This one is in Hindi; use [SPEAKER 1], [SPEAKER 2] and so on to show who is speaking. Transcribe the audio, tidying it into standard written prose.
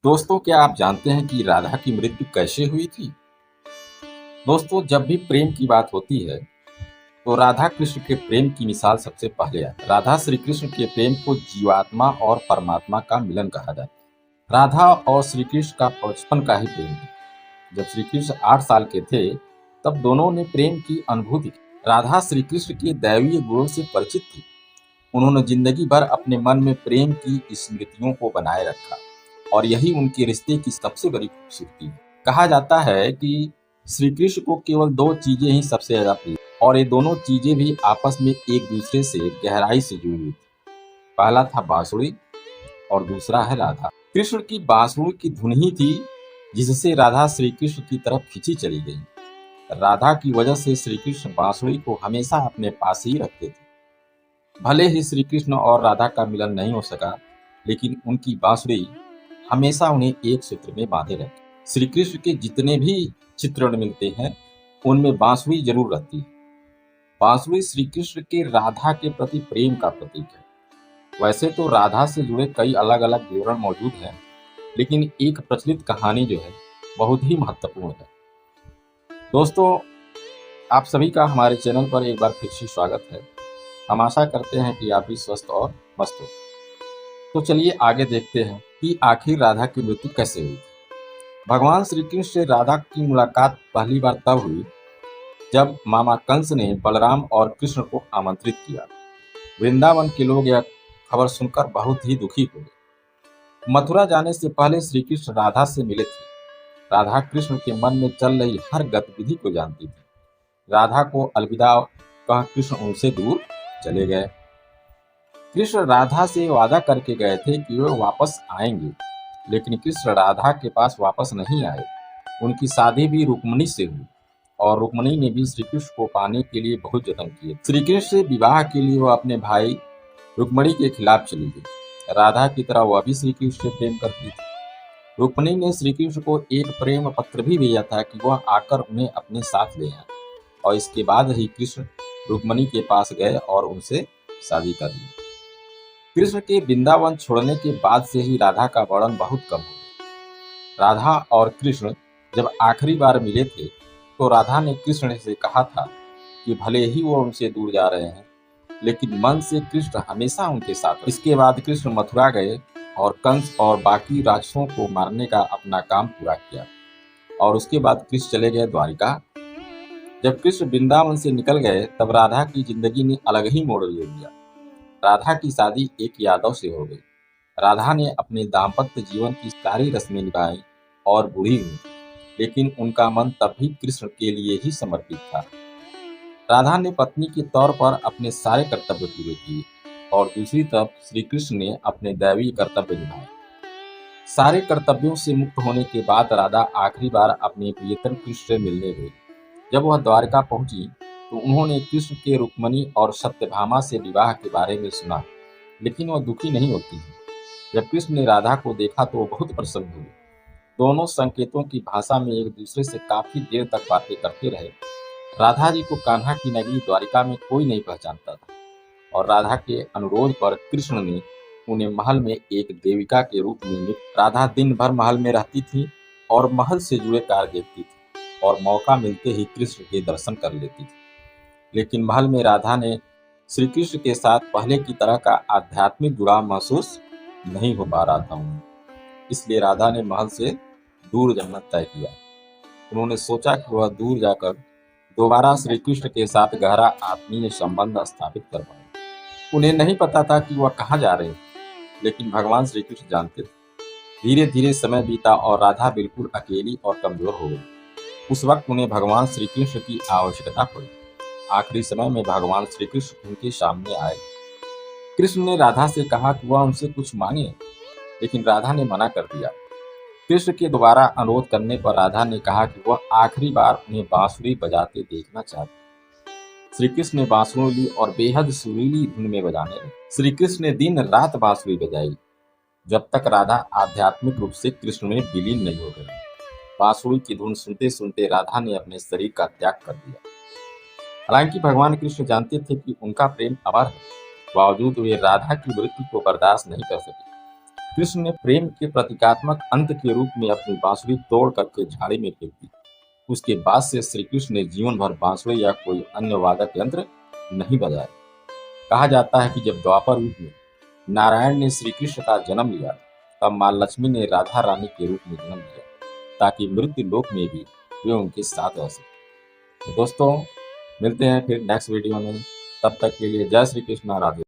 [SPEAKER 1] दोस्तों, क्या आप जानते हैं कि राधा की मृत्यु कैसे हुई थी? दोस्तों, जब भी प्रेम की बात होती है तो राधा कृष्ण के प्रेम की मिसाल सबसे पहले आती है। राधा श्री कृष्ण के प्रेम को जीवात्मा और परमात्मा का मिलन कहा जाता है। राधा और श्री कृष्ण का बचपन का ही प्रेम है। जब श्री कृष्ण 8 साल के थे तब दोनों ने प्रेम की अनुभूति की। राधा श्री कृष्ण के दैवीय गुणों से परिचित थी। उन्होंने जिंदगी भर अपने मन में प्रेम की स्मृतियों को बनाए रखा और यही उनके रिश्ते की सबसे बड़ी खूबसूरती है। कहा जाता है कि श्री कृष्ण को केवल 2 चीजें ही सबसे ज्यादा प्रिय और ये दोनों चीजें भी आपस में एक दूसरे से गहराई से जुड़ी हुई थी। पहला था बांसुरी और दूसरा है राधा। कृष्ण की बांसुरी की धुन ही थी जिससे राधा श्री कृष्ण की तरफ खींची चली गई। राधा की वजह से श्री कृष्ण बांसुरी को हमेशा अपने पास ही रखते थे। भले ही श्री कृष्ण और राधा का मिलन नहीं हो सका, लेकिन उनकी बांसुरी हमेशा उन्हें एक सूत्र में बांधे रखे। श्री कृष्ण के जितने भी चित्रण मिलते हैं उनमें बांसुरी जरूर रहती है। बांसुरी श्री कृष्ण के राधा के प्रति प्रेम का प्रतीक है। वैसे तो राधा से जुड़े कई अलग अलग विवरण मौजूद हैं, लेकिन एक प्रचलित कहानी जो है बहुत ही महत्वपूर्ण है। दोस्तों, आप सभी का हमारे चैनल पर एक बार फिर से स्वागत है। हम आशा करते हैं कि आप भी स्वस्थ और मस्त हो। तो चलिए आगे देखते हैं कि आखिर राधा की मृत्यु कैसे हुई। भगवान श्री कृष्ण से राधा की मुलाकात पहली बार तब हुई जब मामा कंस ने बलराम और कृष्ण को आमंत्रित किया। वृंदावन के लोग यह खबर सुनकर बहुत ही दुखी हो गए। मथुरा जाने से पहले श्री कृष्ण राधा से मिले थे। राधा कृष्ण के मन में चल रही हर गतिविधि को जानती थी। राधा को अलविदा कह कृष्ण उनसे दूर चले गए। कृष्ण राधा से वादा करके गए थे कि वे वापस आएंगे, लेकिन कृष्ण राधा के पास वापस नहीं आए। उनकी शादी भी रुक्मिणी से हुई और रुक्मिणी ने भी श्री कृष्ण को पाने के लिए बहुत जतन किए। श्री कृष्ण से विवाह के लिए वह अपने भाई रुक्मिणी के खिलाफ चली गई। राधा की तरह वह भी श्री कृष्ण से प्रेम करती थी। रुक्मिणी ने श्री कृष्ण को एक प्रेम पत्र भी भेजा था कि वह आकर उन्हें अपने साथ ले आए, और इसके बाद ही कृष्ण रुक्मिणी के पास गए और उनसे शादी कर ली। कृष्ण के वृंदावन छोड़ने के बाद से ही राधा का वर्णन बहुत कम हो गया। राधा और कृष्ण जब आखिरी बार मिले थे तो राधा ने कृष्ण से कहा था कि भले ही वो उनसे दूर जा रहे हैं, लेकिन मन से कृष्ण हमेशा उनके साथ। इसके बाद कृष्ण मथुरा गए और कंस और बाकी राक्षसों को मारने का अपना काम पूरा किया, और उसके बाद कृष्ण चले गए द्वारिका। जब कृष्ण वृंदावन से निकल गए तब राधा की जिंदगी ने अलग ही मोड़ ले लिया। राधा की शादी एक यादव से हो गई। राधा ने अपने दाम्पत्य जीवन की सारी रस्में निभाई और बूढ़ी हुई, लेकिन उनका मन तब भी कृष्ण के लिए ही समर्पित था। राधा ने पत्नी के तौर पर अपने सारे कर्तव्य पूरे किए और दूसरी तरफ श्री कृष्ण ने अपने दैवीय कर्तव्य निभाए। सारे कर्तव्यों से मुक्त होने के बाद राधा आखिरी बार अपने प्रियतम कृष्ण से मिलने गई। जब वह द्वारका पहुंची तो उन्होंने कृष्ण के रुक्मिणी और सत्यभामा से विवाह के बारे में सुना, लेकिन वह दुखी नहीं होती है। जब कृष्ण ने राधा को देखा तो वो बहुत प्रसन्न हुए। दोनों संकेतों की भाषा में एक दूसरे से काफी देर तक बातें करते रहे। राधा जी को कान्हा की नगरी द्वारिका में कोई नहीं पहचानता था, और राधा के अनुरोध पर कृष्ण ने उन्हें महल में एक देविका के रूप में नियुक्त। राधा दिन भर महल में रहती थी और महल से जुड़े कार्य देखती थी और मौका मिलते ही कृष्ण के दर्शन कर लेती थी। लेकिन महल में राधा ने श्री कृष्ण के साथ पहले की तरह का आध्यात्मिक जुड़ाव महसूस नहीं हो पा रहा था उन्हें। इसलिए राधा ने महल से दूर जाना तय किया। उन्होंने सोचा कि वह दूर जाकर दोबारा श्री कृष्ण के साथ गहरा आत्मीय संबंध स्थापित कर पाए। उन्हें नहीं पता था कि वह कहाँ जा रहे थे, लेकिन भगवान श्री कृष्ण जानते थे। धीरे धीरे समय बीता और राधा बिल्कुल अकेली और कमजोर हो गई। उस वक्त उन्हें भगवान श्री कृष्ण की आवश्यकता पड़ी। आखिरी समय में भगवान श्री कृष्ण उनके सामने आए। कृष्ण ने राधा से कहा कि वह उनसे कुछ मांगे, लेकिन राधा ने मना कर दिया। कृष्ण के दोबारा अनुरोध करने पर राधा ने कहा कि वह आखिरी बार उन्हें बांसुरी बजाते देखना चाहती। श्री कृष्ण ने बांसुरी ली और बेहद सुरीली धुन में बजाने लगे। श्री कृष्ण ने दिन रात बांसुरी बजाई जब तक राधा आध्यात्मिक रूप से कृष्ण में विलीन नहीं हो गई। बांसुरी की धुन सुनते सुनते राधा ने अपने शरीर का त्याग कर दिया। हालांकि भगवान कृष्ण जानते थे कि उनका प्रेम अमर है, बावजूद वे राधा की मृत्यु को बर्दाश्त नहीं कर सके। कृष्ण ने प्रेम के प्रतीकात्मक अंत के रूप में अपनी बांसुरी तोड़ करके झाड़ी में फेंक दी। उसके बाद से श्री कृष्ण ने जीवन भर बांसुरी या कोई अन्य वादक यंत्र नहीं बजाया। कहा जाता है कि जब द्वापर युग में नारायण ने श्री कृष्ण का जन्म लिया, तब माँ लक्ष्मी ने राधा रानी के रूप में जन्म लिया, ताकि मृत्यु लोक में भी वे उनके साथ रह सके। तो दोस्तों, मिलते हैं फिर नेक्स्ट वीडियो में। तब तक के लिए जय श्री कृष्ण, राधे।